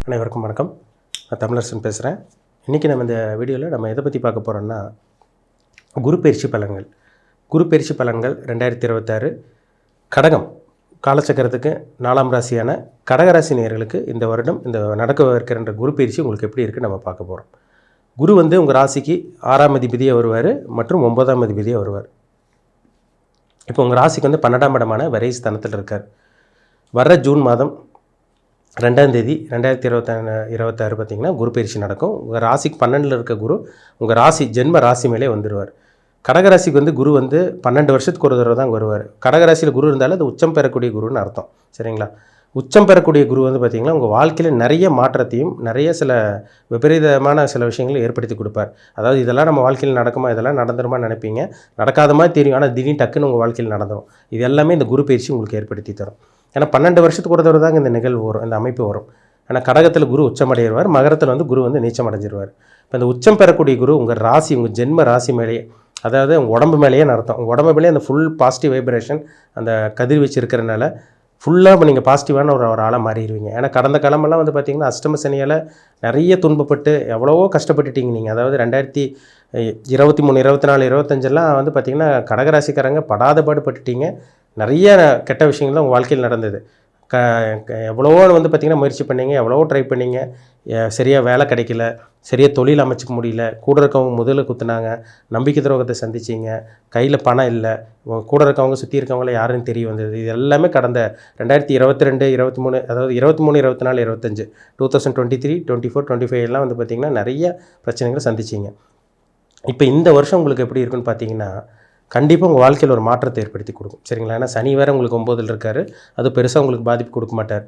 அனைவருக்கும் வணக்கம். நான் தமிழரசன் பேசுகிறேன். இன்றைக்கி நம்ம இந்த வீடியோவில் நம்ம எதை பற்றி பார்க்க போகிறோம்னா, குரு பயிற்சி பலன்கள். குரு பயிற்சி பலன்கள் 2026 கடகம் காலச்சக்கரத்துக்கு 4ஆம் ராசியான கடகராசி நேயர்களுக்கு இந்த வருடம் இந்த நடக்கவிருக்கின்ற குரு பயிற்சி உங்களுக்கு எப்படி இருக்குன்னு நம்ம பார்க்க போகிறோம். குரு உங்கள் ராசிக்கு 6ஆம் அதிபதியாக வருவார் மற்றும் 9ஆம் அதிபதியாக வருவார். இப்போ உங்கள் ராசிக்கு 12ஆம் இடமான விரை ஸ்தானத்தில் இருக்கார். வர்ற ஜூன் மாதம் 2ஆம் தேதி 2026 பார்த்திங்கன்னா குரு பயிற்சி நடக்கும். உங்கள் ராசிக்கு 12ல் இருக்க குரு உங்கள் ராசி ஜென்ம ராசி மேலே வந்துடுவார். கடகராசிக்கு குரு 12 வருஷத்துக்கு ஒரு தடவை தான் வருவார். கடகராசியில் குரு இருந்தாலும் அது உச்சம் பெறக்கூடிய குருன்னு அர்த்தம். சரிங்களா? உச்சம் பெறக்கூடிய குரு பார்த்திங்கன்னா உங்கள் வாழ்க்கையில் நிறைய மாற்றத்தையும் நிறைய சில விபரீதமான சில விஷயங்களை ஏற்படுத்தி கொடுப்பார். அதாவது இதெல்லாம் நம்ம வாழ்க்கையில் நடக்குமா, இதெல்லாம் நடந்துருமா நினைப்பீங்க, நடக்காத மாதிரி தெரியும். ஆனால் திடீர்னு டக்குன்னு உங்கள் வாழ்க்கையில் நடந்துடும். இது எல்லாமே இந்த குரு பயிற்சி உங்களுக்கு ஏற்படுத்தி தரும். ஏன்னா 12 வருஷத்துக்கு ஒரு தடவை தாங்க இந்த நிகழ்வு வரும், இந்த அமைப்பு வரும். ஏன்னா கடகத்தில் குரு உச்சமடைவார், மகரத்தில் குரு நீச்சம் அடைஞ்சிருவார். இப்போ இந்த உச்சம் பெறக்கூடிய குரு உங்கள் ராசி உங்கள் ஜென்ம ராசி மேலேயே, அதாவது உங்கள் உடம்பு மேலேயே அர்த்தம். உங்கள் உடம்பு மேலேயே அந்த ஃபுல் பாசிட்டிவ் வைப்ரேஷன் அந்த கதிர் வச்சு இருக்கிறனால ஃபுல்லாக இப்போ நீங்கள் பாசிட்டிவான ஒரு ஆளாக மாறிடுவீங்க. ஏன்னா கடந்த காலமெல்லாம் பார்த்திங்கன்னா அஷ்டம சனியால் நிறைய துன்பப்பட்டு எவ்வளவோ கஷ்டப்பட்டுட்டீங்க நீங்கள். அதாவது 2023, 24, 25 பார்த்திங்கன்னா கடகராசிக்காரங்க படாத பாடுபட்டுட்டீங்க. நிறைய கெட்ட விஷயங்கள் உங்கள் வாழ்க்கையில் நடந்தது. எவ்வளவோ பார்த்திங்கன்னா முயற்சி பண்ணிங்க, எவ்வளவோ ட்ரை பண்ணிங்க, சரியாக வேலை கிடைக்கல, சரியாக தொழில் அமைச்சிக்க முடியல, கூட இருக்கவங்க முதல்ல குத்துனாங்க, நம்பிக்கை துரோகத்தை சந்திச்சிங்க, கையில் பணம் இல்லை, கூட இருக்கவங்க சுற்றி இருக்கவங்கள யாருன்னு தெரிய வந்தது. இது எல்லாமே கடந்த 2022, 23, அதாவது 23, 24, 25, 2023, 24, 25 எல்லாம் பார்த்திங்கன்னா நிறைய பிரச்சனைகளை சந்திச்சிங்க. இப்போ இந்த வருஷம் உங்களுக்கு எப்படி இருக்குன்னு பார்த்தீங்கன்னா கண்டிப்பாக உங்கள் வாழ்க்கையில் ஒரு மாற்றத்தை ஏற்படுத்தி கொடுக்கும். சரிங்களா? ஏன்னா சனி வேறு உங்களுக்கு 9ல் இருக்கார். அது பெருசாக உங்களுக்கு பாதிப்பு கொடுக்க மாட்டார்.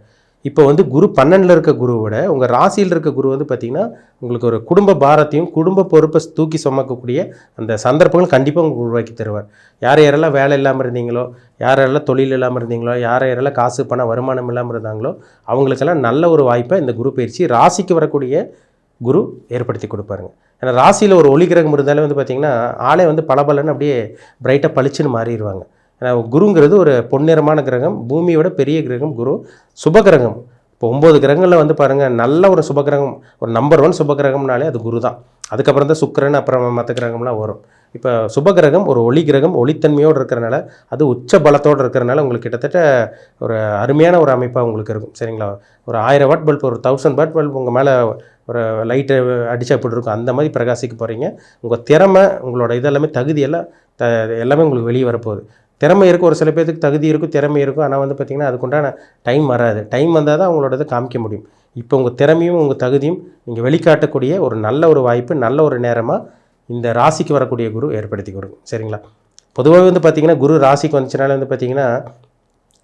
இப்போ குரு 12ல் இருக்க குருவோட உங்கள் ராசியில் இருக்க குரு பார்த்திங்கன்னா உங்களுக்கு ஒரு குடும்ப பாரத்தையும் குடும்ப பொறுப்பை தூக்கி சுமக்கக்கூடிய அந்த சந்தர்ப்பங்கள் கண்டிப்பாக உங்களுக்கு உருவாக்கி தருவார். யாரெல்லாம் வேலை இல்லாமல் இருந்தீங்களோ, யாரெல்லாம் தொழில் இல்லாமல் இருந்தீங்களோ, யாரெல்லாம் காசு பணம் வருமானம் இல்லாமல் இருந்தாங்களோ அவங்களுக்கெல்லாம் நல்ல ஒரு வாய்ப்பை இந்த குரு பயிற்சி ராசிக்கு வரக்கூடிய குரு ஏற்படுத்தி கொடுப்பாருங்க. ஏன்னா ராசியில் ஒரு ஒளி கிரகம் இருந்தாலே பார்த்திங்கன்னா ஆளே பலபலன்னு அப்படியே பிரைட்டாக பளிச்சுன்னு மாறிடுவாங்க. ஏன்னா குருங்கிறது ஒரு பொன்னிறமான கிரகம், பூமியோட பெரிய கிரகம் குரு, சுபகிரகம். இப்போ 9 கிரகங்களில் பாருங்கள், நல்ல ஒரு சுபகிரகம், ஒரு நம்பர் 1 சுபகிரகம்னாலே அது குரு தான். அதுக்கப்புறம் தான் சுக்கிரன், அப்புறம் மற்ற கிரகம்லாம் வரும். இப்போ சுபகிரகம் ஒரு ஒளி கிரகம், ஒளித்தன்மையோடு இருக்கிறனால, அது உச்ச பலத்தோடு இருக்கிறனால உங்களுக்கு கிட்டத்தட்ட ஒரு அருமையான ஒரு அமைப்பாக உங்களுக்கு இருக்கும். சரிங்களா? ஒரு 1000 வாட் பல்ப், ஒரு 1000 வாட் பல்ப் உங்கள் மேலே ஒரு லைட்டை அடித்தா எப்படி இருக்கும், அந்த மாதிரி பிரகாசிக்க போகிறீங்க. உங்கள் திறமை, உங்களோட இதெல்லாமே தகுதியெல்லாம் எல்லாமே உங்களுக்கு வெளியே வரப்போகுது. திறமை இருக்கும், ஒரு சில பேருக்கு தகுதி இருக்கும், திறமை இருக்கும். ஆனால் பார்த்திங்கன்னா அதுக்குண்டான டைம் வராது. டைம் வந்தால் தான் உங்களோட இதை காமிக்க முடியும். இப்போ உங்கள் திறமையும் உங்கள் தகுதியும் நீங்கள் வெளிக்காட்டக்கூடிய ஒரு நல்ல ஒரு வாய்ப்பு, நல்ல ஒரு நேரமாக இந்த ராசிக்கு வரக்கூடிய குரு ஏற்படுத்தி கொடுக்கும். சரிங்களா? பொதுவாக பார்த்திங்கன்னா குரு ராசிக்கு வந்துச்சுனால பார்த்திங்கன்னா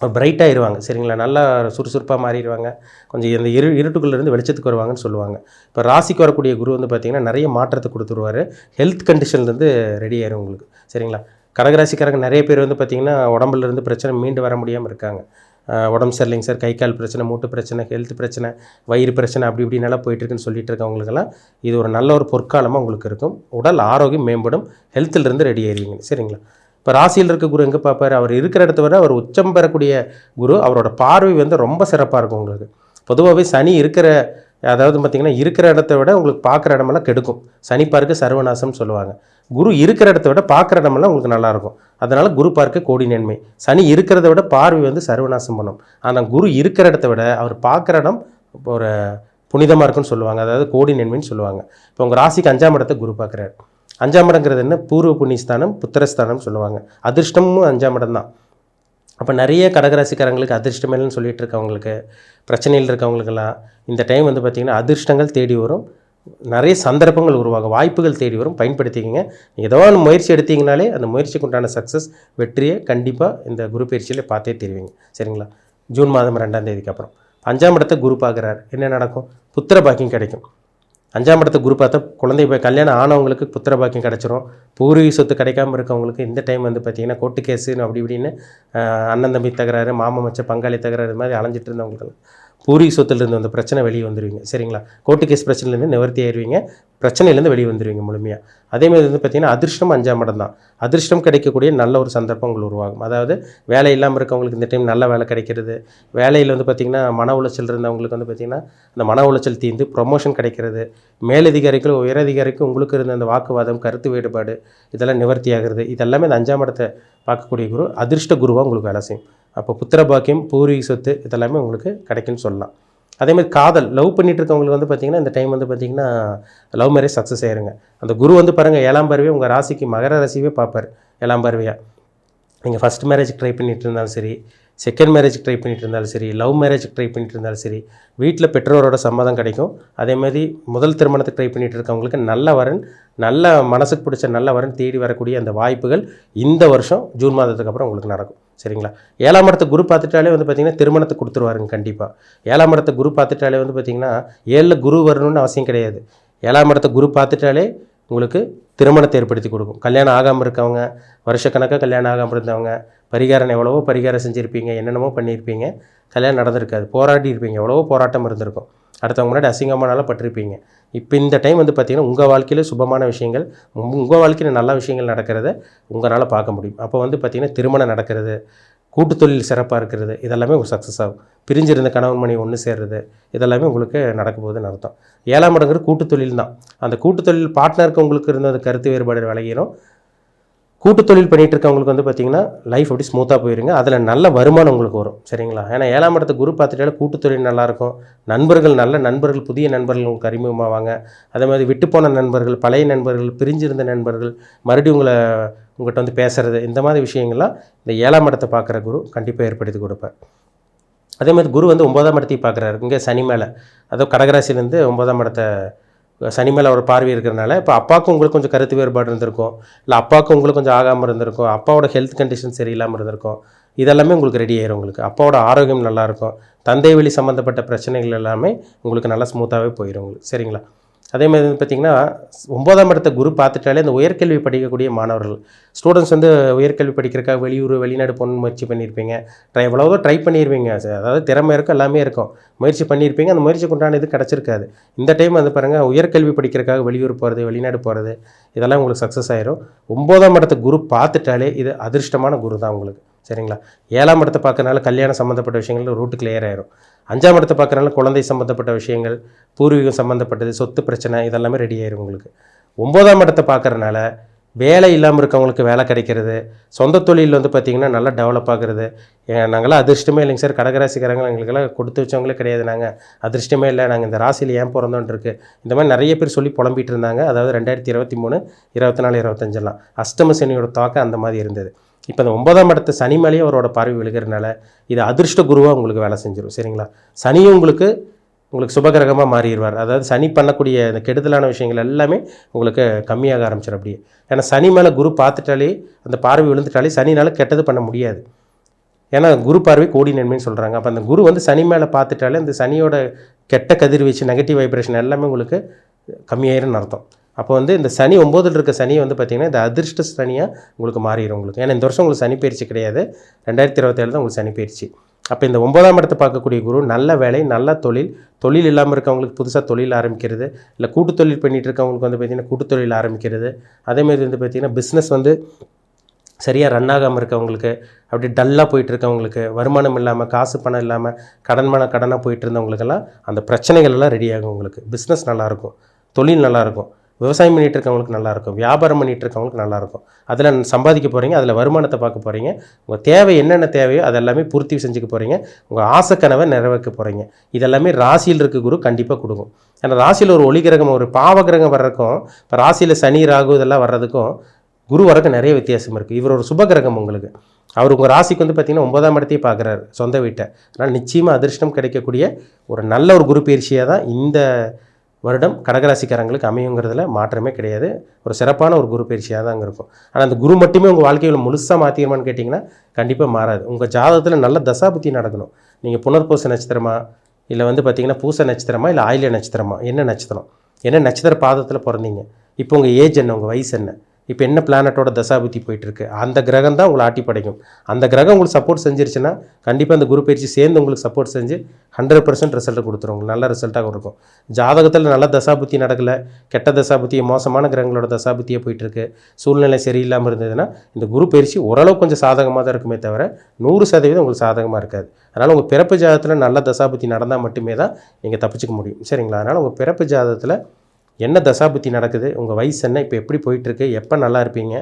பிரைட்டாக இருவாங்க. சரிங்களா? நல்லா சுறுசுறுப்பாக மாறிடுவாங்க. கொஞ்சம் இந்த இருட்டுக்குள்ளேருந்து வெளிச்சத்துக்கு வருவாங்கன்னு சொல்லுவாங்க. இப்போ ராசிக்கு வரக்கூடிய குரு பார்த்திங்கன்னா நிறைய மாற்றத்தை கொடுத்துருவார். ஹெல்த் கண்டிஷன்லேருந்து ரெடி ஆயிரும் உங்களுக்கு. சரிங்களா? கடகராசிக்காரங்க நிறைய பேர் பார்த்திங்கன்னா உடம்புலேருந்து பிரச்சனை மீண்டு வர முடியாமல் இருக்காங்க. உடம்பு சரியில்லைங்க சார், கை கால் பிரச்சனை, மூட்டு பிரச்சனை, ஹெல்த் பிரச்சனை, வயிறு பிரச்சனை, அப்படி இப்படின்னால போயிட்டுருக்குன்னு சொல்லிட்டு இருக்கவங்களுக்கெல்லாம் இது ஒரு நல்ல ஒரு பொற்காலமாக உங்களுக்கு இருக்கும். உடல் ஆரோக்கியம் மேம்படும், ஹெல்த்திலிருந்து ரெடி ஆயிடுவீங்க. சரிங்களா? இப்போ ராசியில் இருக்க குரு எங்கே பார்ப்பார்? அவர் இருக்கிற இடத்த விட அவர் உச்சம் பெறக்கூடிய குரு, அவரோட பார்வை ரொம்ப சிறப்பாக இருக்கும் உங்களுக்கு. பொதுவாகவே சனி இருக்கிற, அதாவது பார்த்திங்கன்னா இருக்கிற இடத்த விட உங்களுக்கு பார்க்குற இடமெல்லாம் கெடுக்கும். சனி பார்க்க சர்வநாசம்னு சொல்லுவாங்க. குரு இருக்கிற இடத்த விட பார்க்குற இடமெல்லாம் உங்களுக்கு நல்லாயிருக்கும். அதனால் குரு பார்க்க கோடி நன்மை. சனி இருக்கிறத விட பார்வை சர்வநாசம் பண்ணும். ஆனால் குரு இருக்கிற இடத்த விட அவர் பார்க்குற இடம் ஒரு புனிதமாக இருக்குன்னு சொல்லுவாங்க. அதாவது கோடி நன்மைன்னு சொல்லுவாங்க. இப்போ உங்கள் ராசிக்கு 5ஆம் இடத்தை குரு பார்க்குறாரு. 5ஆம் இடங்கிறது என்ன? பூர்வ புண்ணியஸ்தானம், புத்திரஸ்தானம் சொல்லுவாங்க. அதிர்ஷ்டமும் 5ஆம் இடம் தான். அப்போ நிறைய கடகராசிக்காரங்களுக்கு அதிர்ஷ்டம் இல்லைன்னு சொல்லிட்டு இருக்கவங்களுக்கு, பிரச்சனையில் இருக்கவங்களுக்கெல்லாம் இந்த டைம் பார்த்திங்கன்னா அதிர்ஷ்டங்கள் தேடி வரும், நிறைய சந்தர்ப்பங்கள் உருவாகும், வாய்ப்புகள் தேடி வரும். பயன்படுத்திக்கிங்க. ஏதோ ஒன்று முயற்சி எடுத்தீங்கனாலே அந்த முயற்சிக்கு உண்டான சக்ஸஸ், வெற்றியை கண்டிப்பாக இந்த குரு பயிற்சியில் பார்த்தே தெரிவிங்க. சரிங்களா? ஜூன் மாதம் 2ஆம் தேதிக்கு அப்புறம் 5ஆம் இடத்தை குரு பார்க்குறாரு. என்ன நடக்கும்? புத்திர பாக்கியம் கிடைக்கும். 5ஆம் இடத்தை குரு பார்த்தா குழந்தை கல்யாணம் ஆனவங்களுக்கு புத்திர பாக்கியம் கிடச்சிரும். பூர்வீக சொத்து கிடைக்காமல் இருக்கவங்களுக்கு இந்த டைம் பார்த்திங்கன்னா கோர்ட்டு கேஸுன்னு அப்படி இப்படின்னு அண்ணன் தம்பி தகராறு, மாமா மச்ச பங்காளி தகராறு, இது மாதிரி அலைஞ்சிட்டு இருந்தவங்களுக்கு பூர்வீக சொத்துலேருந்து வந்த பிரச்சனை வெளியே வந்துடுவீங்க. சரிங்களா? கோர்ட்டு கேஸ் பிரச்சனைலேருந்து நிவர்த்தி ஆயிடுவீங்க. பிரச்சனையிலேருந்து வெளியே வந்துடுவீங்க முழுமையாக. அதேமாதிரி வந்து பார்த்திங்கன்னா அதிர்ஷ்டம் 5ஆம் இடம் தான். அதிர்ஷ்டம் கிடைக்கக்கூடிய நல்ல ஒரு சந்தர்ப்பங்கள் உருவாகும். அதாவது வேலை இல்லாமல் இருக்கவங்களுக்கு இந்த டைம் நல்ல வேலை கிடைக்கிறது, வேலையில் வந்து பார்த்திங்கன்னா மன உளைச்சல் இருந்தவங்களுக்கு வந்து பார்த்திங்கன்னா அந்த மன உளைச்சல் தீர்ந்து ப்ரொமோஷன் கிடைக்கிறது, மேலதிகாரிகள் உயரதிகாரிக்கும் உங்களுக்கு இருந்த அந்த வாக்குவாதம், கருத்து வேறுபாடு இதெல்லாம் நிவர்த்தி ஆகிறது. இதெல்லாமே இந்த 5ஆம் இடத்தை பார்க்கக்கூடிய குரு அதிர்ஷ்ட குருவாக உங்களுக்கு வேலை செய்யும். அப்போ புத்திர பாக்கியம், பூர்வீக சொத்து இதெல்லாமே உங்களுக்கு கிடைக்குன்னு சொல்லலாம். அதேமாதிரி காதல், லவ் பண்ணிட்டு இருக்கவங்களுக்கு வந்து பார்த்திங்கன்னா இந்த டைம் வந்து பார்த்திங்கன்னா லவ் மேரேஜ் சக்ஸஸ் ஆயிருங்க. அந்த குரு வந்து பாருங்கள் 7ஆம் பார்வையே உங்கள் ராசிக்கு மகர ராசியே பார்ப்பார் 7ஆம் பார்வையாக. நீங்கள் ஃபஸ்ட் மேரேஜுக்கு ட்ரை பண்ணிட்டு இருந்தாலும் சரி, செகண்ட் மேரேஜுக்கு ட்ரை பண்ணிட்டு இருந்தாலும் சரி, லவ் மேரேஜுக்கு ட்ரை பண்ணிட்டு இருந்தாலும் சரி, வீட்டில் பெற்றோரோட சம்மதம் கிடைக்கும். அதேமாதிரி முதல் திருமணத்துக்கு ட்ரை பண்ணிட்டு இருக்கவங்களுக்கு நல்ல வரன், நல்ல மனசுக்கு பிடிச்ச நல்ல வரன் தேடி வரக்கூடிய அந்த வாய்ப்புகள் இந்த வருஷம் ஜூன் மாதத்துக்கு அப்புறம் உங்களுக்கு நடக்கும். சரிங்களா? 7ஆம் இடத்தை குரு பார்த்துட்டாலே வந்து பார்த்திங்கன்னா திருமணத்தை கொடுத்துருவாருங்க கண்டிப்பாக. 7ஆம் இடத்தை குரு பார்த்துட்டாலே வந்து பார்த்திங்கன்னா 7ல் குரு வரணும்னு அவசியம் கிடையாது. 7ஆம் இடத்தை குரு பார்த்துட்டாலே உங்களுக்கு திருமணத்தை ஏற்படுத்தி கொடுக்கும். கல்யாணம் ஆகாமல் இருக்கவங்க, வருஷக்கணக்காக கல்யாணம் ஆகாமல் இருந்தவங்க, பரிகாரம் எவ்வளவோ பரிகாரம் செஞ்சுருப்பீங்க, என்னென்னமோ பண்ணியிருப்பீங்க, கல்யாணம் நடந்திருக்காது, போராடி இருப்பீங்க, எவ்வளவோ போராட்டம் இருந்திருக்கும், அடுத்தவங்க முன்னாடி அசிங்கமானாலும் பட்டிருப்பீங்க. இப்போ இந்த டைம் வந்து பார்த்திங்கன்னா உங்கள் வாழ்க்கையில் சுபமான விஷயங்கள், உங்கள் வாழ்க்கையில் நல்ல விஷயங்கள் நடக்கிறத உங்களால் பார்க்க முடியும். அப்போ வந்து பார்த்திங்கன்னா திருமணம் நடக்கிறது, கூட்டுத்தொழில் சிறப்பாக இருக்கிறது, இதெல்லாமே உங்களுக்கு சக்ஸஸ் ஆகும். பிரிஞ்சிருந்த கணவன் மணி ஒன்று சேர்றது இதெல்லாமே உங்களுக்கு நடக்க போகுதுன்னு அர்த்தம். 7ஆம் இடங்கிறது கூட்டுத்தொழில் தான். அந்த கூட்டுத்தொழில் பார்ட்னருக்கு உங்களுக்கு இருந்த அந்த கருத்து வேறுபாடு விலகிடும். கூட்டுத்தொழில் பண்ணிகிட்டு இருக்கவங்களுக்கு வந்து பார்த்திங்கன்னா லைஃப் அப்படி ஸ்மூத்தாக போயிருங்க. அதில் நல்ல வருமானம் உங்களுக்கு வரும். சரிங்களா? ஏன்னா 7ஆம் இடத்தை குரு பார்த்துட்டாலே கூட்டுத்தொழில் நல்லாயிருக்கும். நண்பர்கள், நல்ல நண்பர்கள், புதிய நண்பர்கள் உங்களுக்கு அறிமுகமாவாங்க. அதே மாதிரி விட்டுப்போன நண்பர்கள், பழைய நண்பர்கள், பிரிஞ்சிருந்த நண்பர்கள் மறுபடியும் உங்கள்கிட்ட வந்து பேசுகிறது, இந்த மாதிரி விஷயங்கள்லாம் இந்த 7ஆம் இடத்தை பார்க்குற குரு கண்டிப்பாக ஏற்படுத்தி கொடுப்பார். அதே மாதிரி குரு வந்து 9ஆம் இடத்தையும் பார்க்குறாரு இங்கே சனி மேலே. அதுவும் கடகராசிலேருந்து 9ஆம் இடத்தை சனி மேலே ஒரு பார்வை இருக்கிறனால இப்போ அப்பாவுக்கும் உங்களுக்கு கொஞ்சம் கருத்து வேறுபாடு இருந்திருக்கும், இல்லை அப்பாவுக்கும் உங்களுக்கு கொஞ்சம் ஆகாமல் இருந்திருக்கும், அப்பாவோட ஹெல்த் கண்டிஷன் சரியில்லாமல் இருந்திருக்கும். இதெல்லாமே உங்களுக்கு ரெடி ஆயிரும். உங்களுக்கு அப்பாவோட ஆரோக்கியம் நல்லாயிருக்கும். தந்தை வழி சம்மந்தப்பட்ட பிரச்சனைகள் எல்லாமே உங்களுக்கு நல்லா ஸ்மூத்தாகவே போயிடும் உங்களுக்கு. சரிங்களா? அதே மாதிரி வந்து பார்த்திங்கன்னா 9ஆம் இடத்தை குரு பார்த்துட்டாலே இந்த உயர்கல்வி படிக்கக்கூடிய மாணவர்கள், ஸ்டூடெண்ட்ஸ் வந்து உயர்கல்வி படிக்கிறக்காக வெளியூர் வெளிநாடு போகணுன்னு முயற்சி பண்ணியிருப்பீங்க, எவ்வளவோ ட்ரை பண்ணியிருப்பீங்க. அதாவது திறமை இருக்கும், எல்லாமே இருக்கும், முயற்சி பண்ணியிருப்பீங்க. அந்த முயற்சிக்கு உண்டான இது கிடச்சிருக்காது. இந்த டைம் வந்து பாருங்கள் உயர்கல்வி படிக்கிறக்காக வெளியூர் போகிறது, வெளிநாடு போகிறது இதெல்லாம் உங்களுக்கு சக்ஸஸ் ஆயிரும். 9ஆம் இடத்தை குரு பார்த்துட்டாலே இது அதிர்ஷ்டமான குரு தான் உங்களுக்கு. சரிங்களா? 7ஆம் இடத்தை பார்க்கறனால கல்யாணம் சம்மந்தப்பட்ட விஷயங்கள் ரூட்டு கிளியர் ஆயிரும். 5ஆம் இடத்தை பார்க்கறனால குழந்தை சம்மந்தப்பட்ட விஷயங்கள், பூர்வீகம் சம்மந்தப்பட்டது, சொத்து பிரச்சனை இதெல்லாமே ரெடி ஆயிரும் உங்களுக்கு. 9ஆம் இடத்தை பார்க்கறனால வேலை இல்லாமல் இருக்கவங்களுக்கு வேலை கிடைக்கிறது, சொந்த தொழில் வந்து பார்த்திங்கன்னா நல்லா டெவலப் ஆகுறது. நாங்களாம் அதிர்ஷ்டமே இல்லைங்க சார், கடகராசிக்காரங்க எங்களுக்கெல்லாம் கொடுத்து வச்சவங்களே கிடையாது, நாங்கள் அதிர்ஷ்டமே இல்லை, நாங்கள் இந்த ராசியில் ஏன் பிறந்தோன்னு இருக்குது. இந்த மாதிரி நிறைய பேர் சொல்லி புலம்பிகிட்டு இருந்தாங்க. அதாவது 2023, 24, 25 அஷ்டம சனியோட தாக்கம் அந்த மாதிரி இருந்தது. இப்போ அந்த 9ஆம் இடத்தை சனி மேலேயே அவரோட பார்வை விழுகிறதுனால இது அதிர்ஷ்ட குருவாக உங்களுக்கு வேலை செஞ்சிடும். சரிங்களா? சனியும் உங்களுக்கு சுபகிரகமாக மாறிடுவார். அதாவது சனி பண்ணக்கூடிய இந்த கெடுதலான விஷயங்கள் எல்லாமே உங்களுக்கு கம்மியாக ஆரம்பிச்சிடும் அப்படியே. ஏன்னா சனி மேலே குரு பார்த்துட்டாலே, அந்த பார்வை விழுந்துட்டாலே சனினால் கெட்டது பண்ண முடியாது. ஏன்னா குரு பார்வை கோடி நன்மைன்னு சொல்கிறாங்க. அப்போ அந்த குரு வந்து சனி மேலே பார்த்துட்டாலே அந்த சனியோட கெட்ட கதிர்வீச்சு, நெகட்டிவ் வைப்ரேஷன் எல்லாமே உங்களுக்கு கம்மியாயிருன்னு அர்த்தம். அப்போ வந்து இந்த சனி 9ல் இருக்க சனியை வந்து பார்த்திங்கன்னா இந்த அதிர்ஷ்ட சனியாக உங்களுக்கு மாறிடும் உங்களுக்கு. ஏன்னா இந்த வருஷம் உங்களுக்கு சனி பயிற்சி கிடையாது, 2027 தான் உங்களுக்கு சனி பயிற்சி. அப்போ இந்த 9ஆம் இடத்தை பார்க்கக்கூடிய குரு நல்ல வேலை, நல்ல தொழில் இல்லாமல் இருக்கவங்களுக்கு புதுசாக தொழில் ஆரம்பிக்கிறது, இல்லை கூட்டுத்தொழில் பண்ணிகிட்டு இருக்கவங்களுக்கு வந்து பார்த்திங்கன்னா கூட்டுத்தொழில் ஆரம்பிக்கிறது. அதேமாதிரி வந்து பார்த்திங்கன்னா பிஸ்னஸ் வந்து சரியாக ரன் ஆகாமல் இருக்கவங்களுக்கு, அப்படி டல்லாக போயிட்டு இருக்கவங்களுக்கு, வருமானம் இல்லாமல், காசு பணம் இல்லாமல், கடனாக போயிட்டு இருந்தவங்களுக்கெல்லாம் அந்த பிரச்சனைகள் எல்லாம் ரெடி ஆகும் உங்களுக்கு. பிஸ்னஸ் நல்லாயிருக்கும், தொழில் நல்லாயிருக்கும், விவசாயம் பண்ணிகிட்டு இருக்கவங்களுக்கு நல்லாயிருக்கும், வியாபாரம் பண்ணிகிட்டு இருக்கவங்களுக்கு நல்லாயிருக்கும். அதில் சம்பாதிக்க போகிறீங்க, அதில் வருமானத்தை பார்க்க போகிறீங்க. உங்கள் தேவை என்னென்ன தேவையோ அதெல்லாமே பூர்த்தி செஞ்சுக்க போகிறீங்க. உங்கள் ஆசை கனவை நிறைவேற்ற போகிறீங்க. இதெல்லாமே ராசியில் இருக்க குரு கண்டிப்பாக கொடுக்கும். ஏன்னா ராசியில் ஒரு ஒளி கிரகம், ஒரு பாவ கிரகம் வர்றதுக்கும், இப்போ ராசியில் சனி ராகு இதெல்லாம் வர்றதுக்கும் குரு வரக்கு நிறைய வித்தியாசம் இருக்குது. இவர் ஒரு சுபகிரகம் உங்களுக்கு. அவர் உங்கள் ராசிக்கு வந்து பார்த்திங்கன்னா 9ஆம் இடத்தையே பார்க்குறாரு, சொந்த வீட்டை. அதனால் நிச்சயமாக அதிர்ஷ்டம் கிடைக்கக்கூடிய ஒரு நல்ல ஒரு குரு பயிற்சியாக தான் இந்த வருடம் கடகராசிக்காரங்களுக்கு அமையுங்கிறதுல மாற்றமே கிடையாது. ஒரு சிறப்பான ஒரு குரு பயிற்சியாக தான் அங்கே இருக்கும். ஆனால் அந்த குரு மட்டுமே உங்கள் வாழ்க்கையில் முழுசாக மாற்றிடுமான்னு கேட்டிங்கன்னா கண்டிப்பாக மாறாது. உங்கள் ஜாதகத்தில் நல்ல தசாபுத்தி நடக்கணும். நீங்கள் புனர்பூச நட்சத்திரமா, இல்லை வந்து பார்த்திங்கன்னா பூச நட்சத்திரமா, இல்லை ஆயில்ய நட்சத்திரமா, என்ன நட்சத்திரம், என்ன நட்சத்திர பாதத்தில் பிறந்தீங்க, இப்போ உங்கள் ஏஜ் என்ன, உங்கள் வயசு என்ன, இப்போ என்ன பிளானட்டோட தசாபுத்தி போயிட்டுருக்கு அந்த கிரகம் தான் உங்களை ஆட்டி படைக்கும். அந்த கிரகம் உங்களுக்கு சப்போர்ட் செஞ்சிருச்சுன்னா கண்டிப்பாக அந்த குரு பயிற்சி சேர்ந்து உங்களுக்கு சப்போர்ட் செஞ்சு 100% ரிசல்ட்டை கொடுத்துரும். உங்களுக்கு நல்ல ரிசல்ட்டாக இருக்கும். ஜாதகத்தில் நல்ல தசாபுத்தி நடக்கலை, கெட்ட தசாபுத்தி, மோசமான கிரகங்களோட தசாபுத்தியே போயிட்டுருக்கு, சூழ்நிலை சரியில்லாமல் இருந்ததுன்னா இந்த குரு பயிற்சி ஓரளவு கொஞ்சம் சாதகமாக தான் இருக்குமே தவிர 100% உங்களுக்கு சாதகமாக இருக்காது. அதனால் உங்கள் பிறப்பு ஜாதகத்தில் நல்ல தசாபுத்தி நடந்தால் மட்டுமே தான் நீங்கள் தப்பிச்சிக்க முடியும். சரிங்களா? அதனால் உங்கள் பிறப்பு ஜாதகத்தில் என்ன தசாபுத்தி நடக்குது, உங்கள் வயசு என்ன, இப்போ எப்படி போயிட்டுருக்கு, எப்போ நல்லா இருப்பீங்க,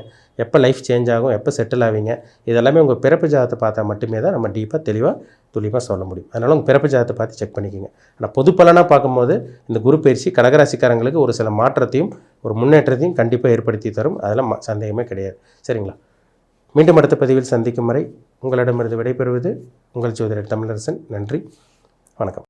எப்போ லைஃப் சேஞ்ச் ஆகும், எப்போ செட்டில் ஆவீங்க, இதெல்லாமே உங்கள் பிறப்பு ஜாதகத்தை பார்த்தா மட்டுமே தான் நம்ம டீப்பாக தெளிவாக துல்லியமாக சொல்ல முடியும். அதனால் உங்கள் பிறப்பு ஜாதகத்தை பார்த்து செக் பண்ணிக்கோங்க. ஆனால் பொது பலனாக பார்க்கும்போது இந்த குரு பயிற்சி கடகராசிக்காரங்களுக்கு ஒரு சில மாற்றத்தையும் ஒரு முன்னேற்றத்தையும் கண்டிப்பாக ஏற்படுத்தி தரும். அதெல்லாம் சந்தேகமே கிடையாது. சரிங்களா? மீண்டும் அடுத்த பதிவில் சந்திக்கும் வரை உங்களிடமிருந்து விடைபெறுவது உங்கள் ஜோதிடர் தமிழரசன். நன்றி, வணக்கம்.